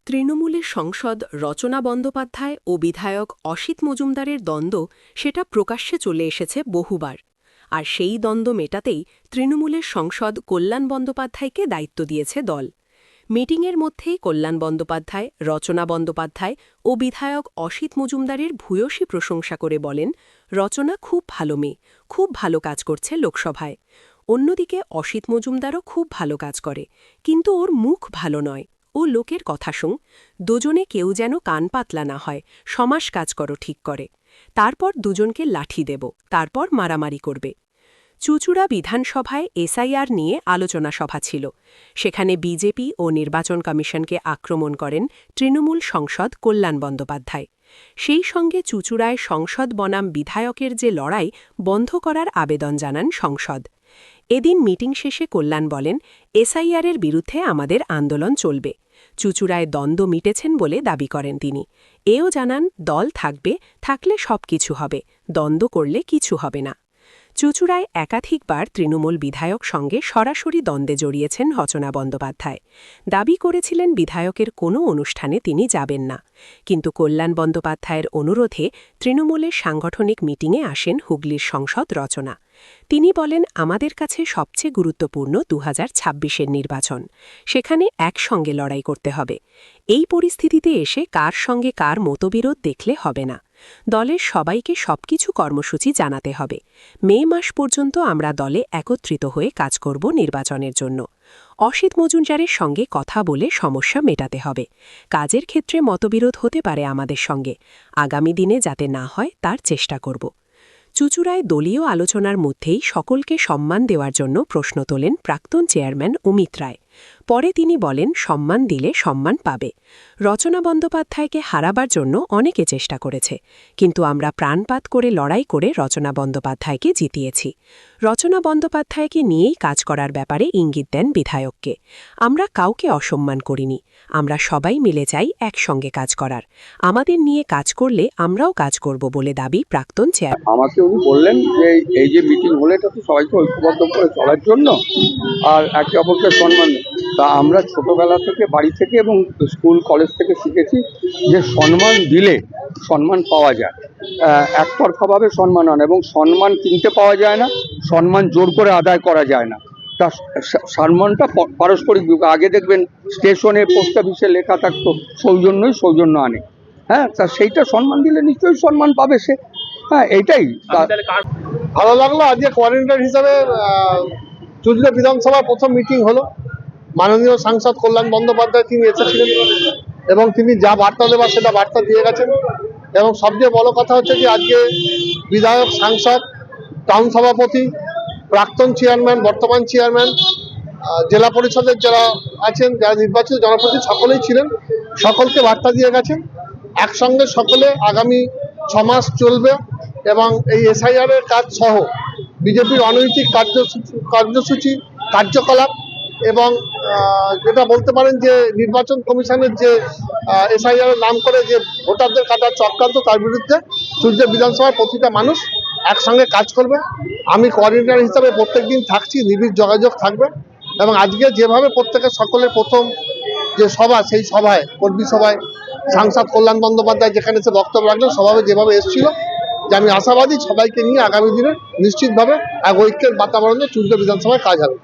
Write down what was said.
তৃণমূলের সংসদ রচনা বন্দ্যোপাধ্যায় ও বিধায়ক অসিত মজুমদারের দ্বন্দ্ব সেটা প্রকাশ্যে চলে এসেছে বহুবার, আর সেই দ্বন্দ্ব মেটাতেই তৃণমূলের সংসদ কল্যাণ বন্দ্যোপাধ্যায়কে দায়িত্ব দিয়েছে দল। মিটিংয়ের মধ্যেই কল্যাণ বন্দ্যোপাধ্যায় রচনা বন্দ্যোপাধ্যায় ও বিধায়ক অসিত মজুমদারের ভূয়সী প্রশংসা করে বলেন, রচনা খুব ভালো মেয়ে, খুব ভালো কাজ করছে লোকসভায়। অন্যদিকে অসিত মজুমদারও খুব ভালো কাজ করে, কিন্তু ওর মুখ ভালো নয়, ও লোকের কথা শুন, দুজনে কেউ যেন কান পাতলা না হয়, সমাস কাজ করো ঠিক করে। তারপর দুজনকে লাঠি দেব, তারপর মারামারি করবে। চুঁচুড়া বিধানসভায় এসআইআর নিয়ে আলোচনা সভা ছিল। সেখানে বিজেপি ও নির্বাচন কমিশনকে আক্রমণ করেন তৃণমূল সাংসদ কল্যাণ বন্দ্যোপাধ্যায়। সেই সঙ্গে চুঁচুড়ায় সংসদ বনাম বিধায়কের যে লড়াই বন্ধ করার আবেদন জানান সংসদ। এদিন মিটিং শেষে কল্যাণ বলেন, এসআইআরের বিরুদ্ধে আমাদের আন্দোলন চলবে। চুঁচুড়ায় দ্বন্দ্ব মিটেছেন বলে দাবি করেন তিনি। এও জানান, দল থাকবে, থাকলে সব কিছু হবে, দ্বন্দ্ব করলে কিছু হবে না। চুঁচুড়ায় একাধিকবার তৃণমূল বিধায়ক সঙ্গে সরাসরি দ্বন্দ্বে জড়িয়েছেন রচনা বন্দ্যোপাধ্যায়। দাবি করেছিলেন বিধায়কের কোনো অনুষ্ঠানে তিনি যাবেন না, কিন্তু কল্যাণ বন্দ্যোপাধ্যায়ের অনুরোধে তৃণমূলের সাংগঠনিক মিটিংয়ে আসেন হুগলির সংসদ রচনা। তিনি বলেন, আমাদের কাছে সবচেয়ে গুরুত্বপূর্ণ 2026-এর নির্বাচন, সেখানে একসঙ্গে লড়াই করতে হবে। এই পরিস্থিতিতে এসে কার সঙ্গে কার মতবিরোধ দেখলে হবে না। দলের সবাইকে সবকিছু কর্মসূচি জানাতে হবে। মে মাস পর্যন্ত আমরা দলে একত্রিত হয়ে কাজ করব নির্বাচনের জন্য। অসিত মজুমদারের সঙ্গে কথা বলে সমস্যা মেটাতে হবে। কাজের ক্ষেত্রে মতবিরোধ হতে পারে আমাদের সঙ্গে, আগামী দিনে যাতে না হয় তার চেষ্টা করব। চুঁচুড়ায় দলীয় আলোচনার মধ্যেই সকলকে সম্মান দেওয়ার জন্য প্রশ্ন তোলেন প্রাক্তন চেয়ারম্যান অমিত রায়। পরে তিনি বলেন, সম্মান দিলে সম্মান পাবে। রচনা বন্দ্যোপাধ্যায়কে হারাবার জন্য অনেকে চেষ্টা করেছে, কিন্তু আমরা প্রাণপাত করে লড়াই করে রচনা বন্দ্যোপাধ্যায়কে জিতিয়েছি। রচনা বন্দ্যোপাধ্যায়কে নিয়েই কাজ করার ব্যাপারে ইঙ্গিত দেন বিধায়ককে। আমরা কাউকে অসম্মান করিনি, আমরা সবাই মিলে চাই একসঙ্গে কাজ করার। আমাদের নিয়ে কাজ করলে আমরাও কাজ করব বলে দাবি প্রাক্তন চেয়ারম্যান। আমাকে উনি বললেন যে এই যে মিটিং হলে এটা তো সবাইকে ঐক্যবদ্ধ করে চলার জন্য আর একে অপরকে সম্মান। তা আমরা ছোটবেলা থেকে বাড়ি থেকে এবং স্কুল কলেজ থেকে শিখেছি যে সম্মান দিলে সম্মান পাওয়া যায়, একতরফাভাবে সম্মান হয় না, এবং সম্মান কিনতে পাওয়া যায় না, সম্মান জোর করে আদায় করা যায় না। তা সম্মানটা পারস্পরিক। আগে দেখবেন স্টেশনে পোস্ট অফিসে লেখা থাকতো, সৌজন্যই সৌজন্য আনে। হ্যাঁ, তা সেইটা সম্মান দিলে নিশ্চয়ই সম্মান পাবে সে। হ্যাঁ, এইটাই ভালো লাগলো। আজকে কোঅর্ডিনেটর হিসাবে চুঁচুড়া বিধানসভার প্রথম মিটিং হলো। মাননীয় সাংসদ কল্যাণ বন্দ্যোপাধ্যায় তিনি এসেছিলেন এবং তিনি যা বার্তা দেবার সেটা বার্তা দিয়ে গেছেন। এবং সবচেয়ে বড় কথা হচ্ছে যে আজকে বিধায়ক, সাংসদ, টাউন সভাপতি, প্রাক্তন চেয়ারম্যান, বর্তমান চেয়ারম্যান, জেলা পরিষদের যারা আছেন, যারা নির্বাচিত জনপ্রতিনিধি সকলেই ছিলেন, সকলকে বার্তা দিয়ে গেছেন একসঙ্গে সকলে আগামী 6 মাস চলবে এবং এই এসআইআর এর কাজ সহ বিজেপির অনৈতিক কার্যসূচি কার্যকলাপ এবং যেটা বলতে পারেন যে নির্বাচন কমিশনের যে এসআইআর এর নাম করে যে ভোটারদের কাটার চক্রান্ত, তার বিরুদ্ধে চুঁচুড়া বিধানসভার প্রতিটা মানুষ একসঙ্গে কাজ করবে। আমি কোঅর্ডিনেটর হিসাবে প্রত্যেকদিন থাকছি, নিবিড় যোগাযোগ থাকবে। এবং আজকে যেভাবে প্রত্যেকের সকলের প্রথম যে সভা, সেই সভায় কর্মী সভায় সাংসদ কল্যাণ বন্দ্যোপাধ্যায় যেখানে এসে বক্তব্য রাখলেন, সভাবে যেভাবে এসেছিল, যে আমি আশাবাদী সবাইকে নিয়ে আগামী দিনে নিশ্চিতভাবে এক ঐক্যের বাতাবরণে চুঁচুড়া বিধানসভায় কাজ হবে।